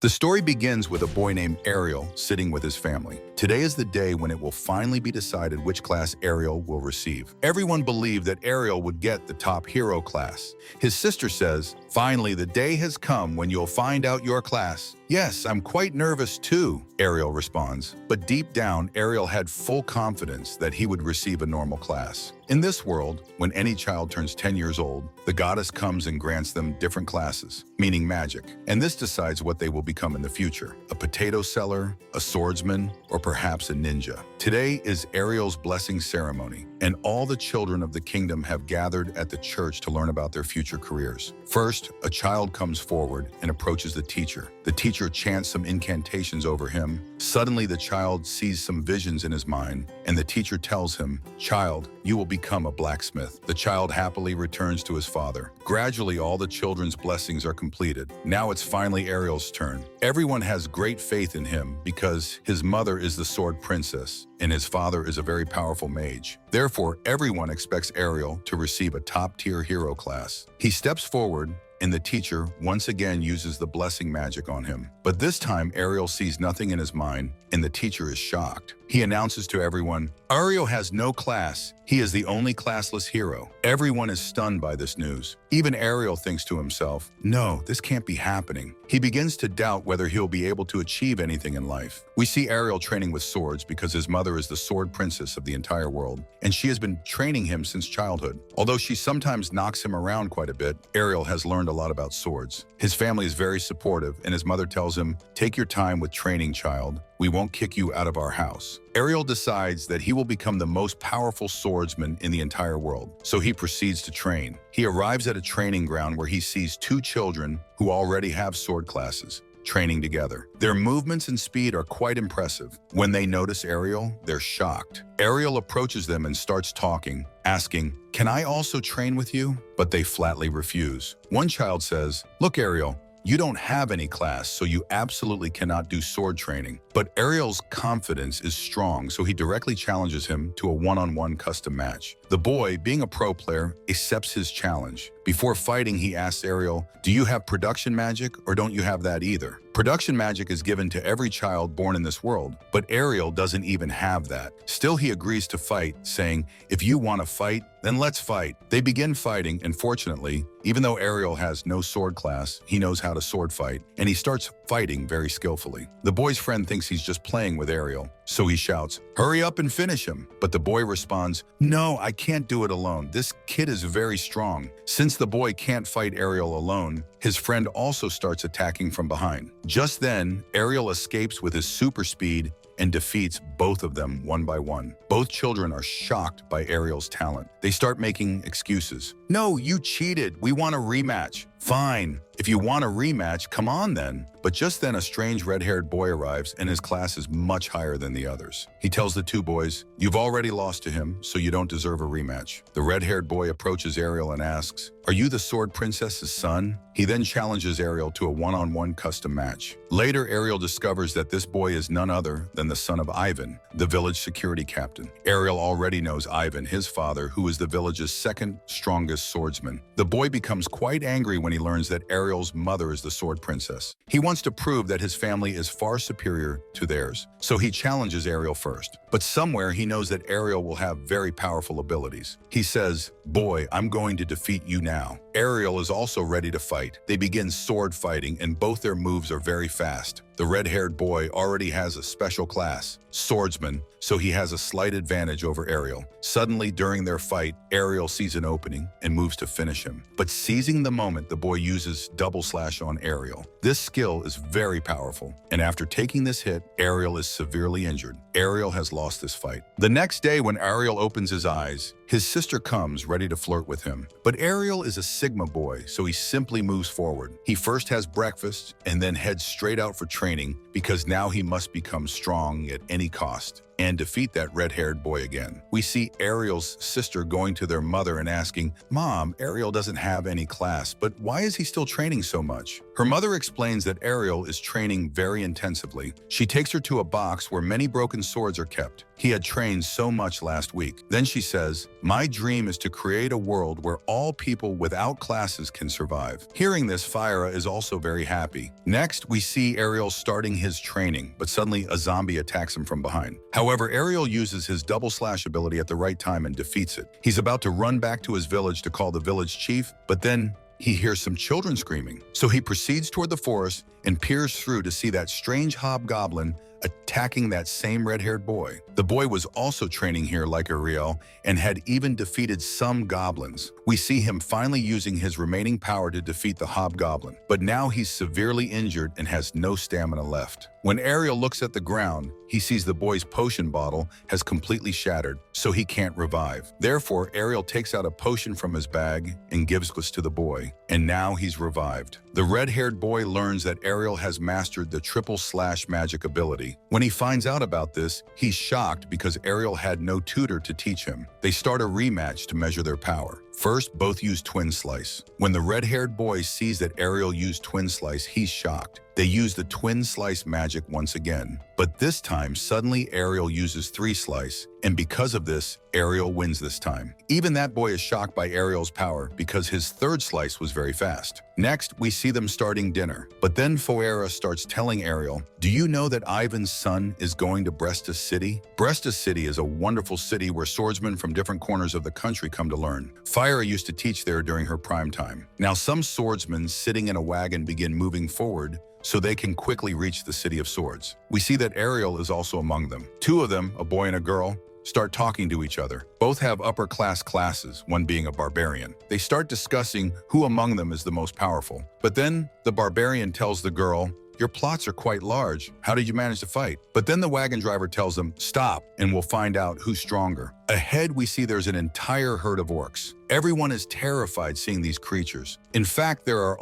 The story begins with a boy named Arel sitting with his family. Today is the day when it will finally be decided which class Arel will receive. Everyone believed that Arel would get the top hero class. His sister says, "Finally, the day has come when you'll find out your class." "Yes, I'm quite nervous too," Arel responds. But deep down, Arel had full confidence that he would receive a normal class. In this world, when any child turns 10 years old, the goddess comes and grants them different classes, meaning magic. And this decides what they will become in the future: a potato seller, a swordsman, or perhaps a ninja. Today is Arel's blessing ceremony, and all the children of the kingdom have gathered at the church to learn about their future careers. First, a child comes forward and approaches the teacher. The teacher chants some incantations over him. Suddenly, the child sees some visions in his mind, and the teacher tells him, "Child, you will become a blacksmith." The child happily returns to his father. Gradually, all the children's blessings are completed. Now it's finally Arel's turn. Everyone has great faith in him because his mother is the sword princess, and his father is a very powerful mage. Therefore, everyone expects Arel to receive a top-tier hero class. He steps forward, and the teacher once again uses the blessing magic on him. But this time, Arel sees nothing in his mind, and the teacher is shocked. He announces to everyone, "Arel has no class. He is the only classless hero." Everyone is stunned by this news. Even Arel thinks to himself, "No, this can't be happening." He begins to doubt whether he'll be able to achieve anything in life. We see Arel training with swords because his mother is the sword princess of the entire world, and she has been training him since childhood. Although she sometimes knocks him around quite a bit, Arel has learned a lot about swords. His family is very supportive, and his mother tells him, "Take your time with training, child. We won't kick you out of our house." Arel decides that he will become the most powerful swordsman in the entire world, so he proceeds to train. He arrives at a training ground where he sees two children who already have sword classes training together. Their movements and speed are quite impressive. When they notice Arel, they're shocked. Arel approaches them and starts talking, asking, "Can I also train with you?" But they flatly refuse. One child says, "Look, Arel, you don't have any class, so you absolutely cannot do sword training." But Arel's confidence is strong, so he directly challenges him to a one-on-one custom match. The boy, being a pro player, accepts his challenge. Before fighting, he asks Arel, "Do you have production magic, or don't you have that either?" Production magic is given to every child born in this world, but Arel doesn't even have that. Still, he agrees to fight, saying, "If you want to fight, then let's fight." They begin fighting, and fortunately, even though Arel has no sword class, he knows how to sword fight, and he starts fighting very skillfully. The boy's friend thinks he's just playing with Arel, so he shouts, "Hurry up and finish him." But the boy responds, "No, I can't do it alone. This kid is very strong." Since the boy can't fight Arel alone, his friend also starts attacking from behind. Just then, Arel escapes with his super speed and defeats both of them one by one. Both children are shocked by Arel's talent. They start making excuses. "No, you cheated. We want a rematch." "Fine. If you want a rematch, come on then." But just then a strange red-haired boy arrives, and his class is much higher than the others. He tells the two boys, "You've already lost to him, so you don't deserve a rematch." The red-haired boy approaches Arel and asks, "Are you the sword princess's son?" He then challenges Arel to a one-on-one custom match. Later, Arel discovers that this boy is none other than the son of Ivan, the village security captain. Arel already knows Ivan, his father, who is the village's second strongest swordsman. The boy becomes quite angry when he learns that Arel's mother is the sword princess. He wants to prove that his family is far superior to theirs, so he challenges Arel first. But somewhere he knows that Arel will have very powerful abilities. He says, "Boy, I'm going to defeat you now." Arel is also ready to fight. They begin sword fighting, and both their moves are very fast. The red-haired boy already has a special class, swordsman, so he has a slight advantage over Arel. Suddenly, during their fight, Arel sees an opening and moves to finish him. But seizing the moment, the boy uses double slash on Arel. This skill is very powerful, and after taking this hit, Arel is severely injured. Arel has lost this fight. The next day, when Arel opens his eyes, his sister comes ready to flirt with him. But Arel is a Sigma boy, so he simply moves forward. He first has breakfast and then heads straight out for training because now he must become strong at any cost. and defeat that red-haired boy again. We see Ariel's sister going to their mother and asking, "Mom, Ariel doesn't have any class, but why is he still training so much?" Her mother explains that Ariel is training very intensively. She takes her to a box where many broken swords are kept. He had trained so much last week. Then she says, "My dream is to create a world where all people without classes can survive." Hearing this, Fire is also very happy. Next, we see Ariel starting his training, but suddenly a zombie attacks him from behind. However, Ariel uses his double slash ability at the right time and defeats it. He's about to run back to his village to call the village chief, but then he hears some children screaming. So he proceeds toward the forest and peers through to see that strange hobgoblin attacking that same red-haired boy. The boy was also training here like Arel and had even defeated some goblins. We see him finally using his remaining power to defeat the hobgoblin, but now he's severely injured and has no stamina left. When Arel looks at the ground, he sees the boy's potion bottle has completely shattered, so he can't revive. Therefore, Arel takes out a potion from his bag and gives this to the boy, and now he's revived. The red-haired boy learns that Arel has mastered the triple slash magic ability. When he finds out about this, he's shocked because Arel had no tutor to teach him. They start a rematch to measure their power. First, both use Twin Slice. When the red-haired boy sees that Arel used Twin Slice, he's shocked. They use the Twin Slice magic once again. But this time, suddenly Arel uses 3 Slice, and because of this, Arel wins this time. Even that boy is shocked by Ariel's power because his 3rd slice was very fast. Next, we see them starting dinner. But then Foera starts telling Arel, "Do you know that Ivan's son is going to Bresta City?" Bresta City is a wonderful city where swordsmen from different corners of the country come to learn. Fire used to teach there during her prime time. Now some swordsmen sitting in a wagon begin moving forward so they can quickly reach the City of Swords. We see that Arel is also among them. 2 of them, a boy and a girl, start talking to each other. Both have upper-class classes, one being a barbarian. They start discussing who among them is the most powerful. But then the barbarian tells the girl, "Your plots are quite large. How did you manage to fight?" But then the wagon driver tells them, "Stop, and we'll find out who's stronger." Ahead, we see there's an entire herd of orcs. Everyone is terrified seeing these creatures. In fact, there are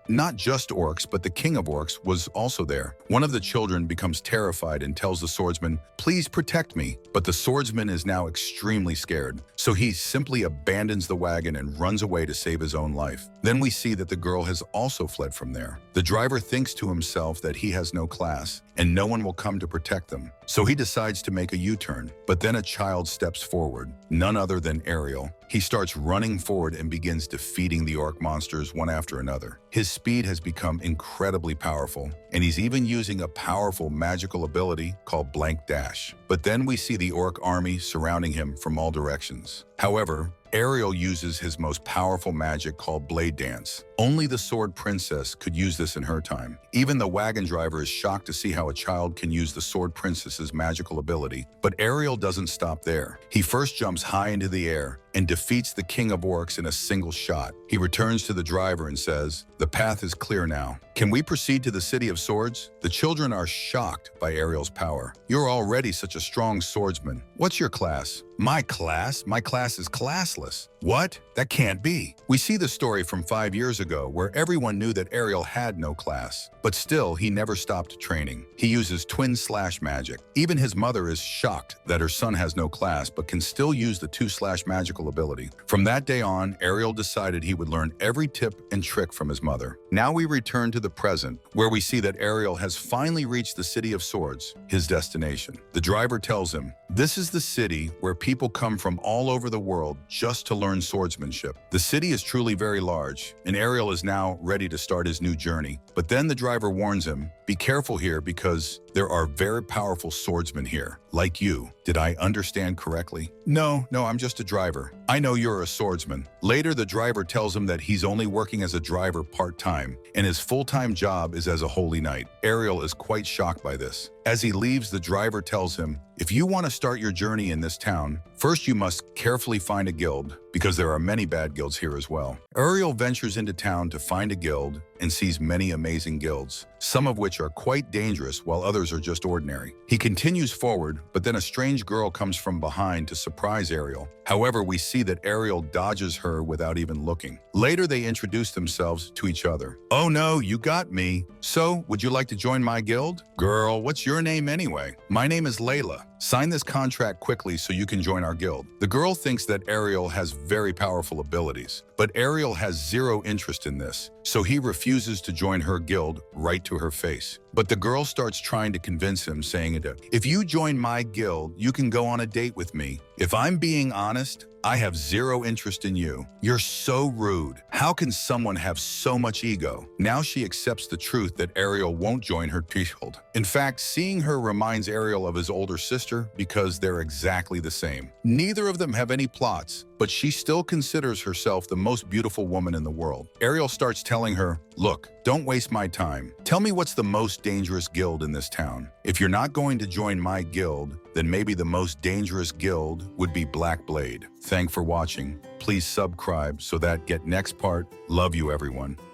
not just orcs, but the king of orcs was also there. One of the children becomes terrified and tells the swordsman, "Please protect me." But the swordsman is now extremely scared, so he simply abandons the wagon and runs away to save his own life. Then we see that the girl has also fled from there. The driver thinks to himself that he has no class, and no one will come to protect them. So he decides to make a U-turn, but then a child steps forward, none other than Arel. He starts running forward and begins defeating the orc monsters one after another. His speed has become incredibly powerful, and he's even using a powerful magical ability called Blank Dash. But then we see the orc army surrounding him from all directions. However, Arel uses his most powerful magic called Blade Dance. Only the Sword Princess could use this in her time. Even the wagon driver is shocked to see how a child can use the Sword Princess's magical ability. But Arel doesn't stop there. He first jumps high into the air and defeats the king of orcs in a single shot. He returns to the driver and says, "The path is clear now. Can we proceed to the City of Swords?" The children are shocked by Arel's power. "You're already such a strong swordsman. What's your class?" "My class? My class is classless." "What? That can't be." We see the story from 5 years ago where everyone knew that Arel had no class, but still he never stopped training. He uses Twin Slash magic. Even his mother is shocked that her son has no class but can still use the 2-slash magical ability. From that day on, Arel decided he would learn every tip and trick from his mother. Now we return to the present, where we see that Arel has finally reached the City of Swords, his destination. The driver tells him, "This is the city where people come from all over the world just to learn swordsmanship." The city is truly very large, and Arel is now ready to start his new journey. But then the driver warns him, "Be careful here because there are very powerful swordsmen here, like you." Did I understand correctly? No, I'm just a driver. I know you're a swordsman. Later, the driver tells him that he's only working as a driver part-time, and his full-time job is as a holy knight. Arel is quite shocked by this. As he leaves, the driver tells him, "If you want to start your journey in this town, first you must carefully find a guild, because there are many bad guilds here as well." Arel ventures into town to find a guild and sees many amazing guilds, some of which are quite dangerous while others are just ordinary. He continues forward, but then a strange girl comes from behind to surprise Arel. However, we see that Arel dodges her without even looking. Later, they introduce themselves to each other. "Oh no, you got me. So, would you like to join my guild?" "Girl, what's your name anyway?" "My name is Layla." Sign this contract quickly so you can join our guild. The girl thinks that Arel has very powerful abilities, but Arel has zero interest in this, so he refuses to join her guild right to her face. But the girl starts trying to convince him, saying, if you join my guild, you can go on a date with me. If I'm being honest, I have zero interest in you. You're so rude. How can someone have so much ego? Now she accepts the truth that Arel won't join her guild. In fact, seeing her reminds Arel of his older sister because they're exactly the same. Neither of them have any plots, but she still considers herself the most beautiful woman in the world. Arel starts telling her, look, don't waste my time. Tell me what's the most dangerous guild in this town. If you're not going to join my guild, then maybe the most dangerous guild would be Black Blade. Thanks for watching. Please subscribe so that get next part. Love you, everyone.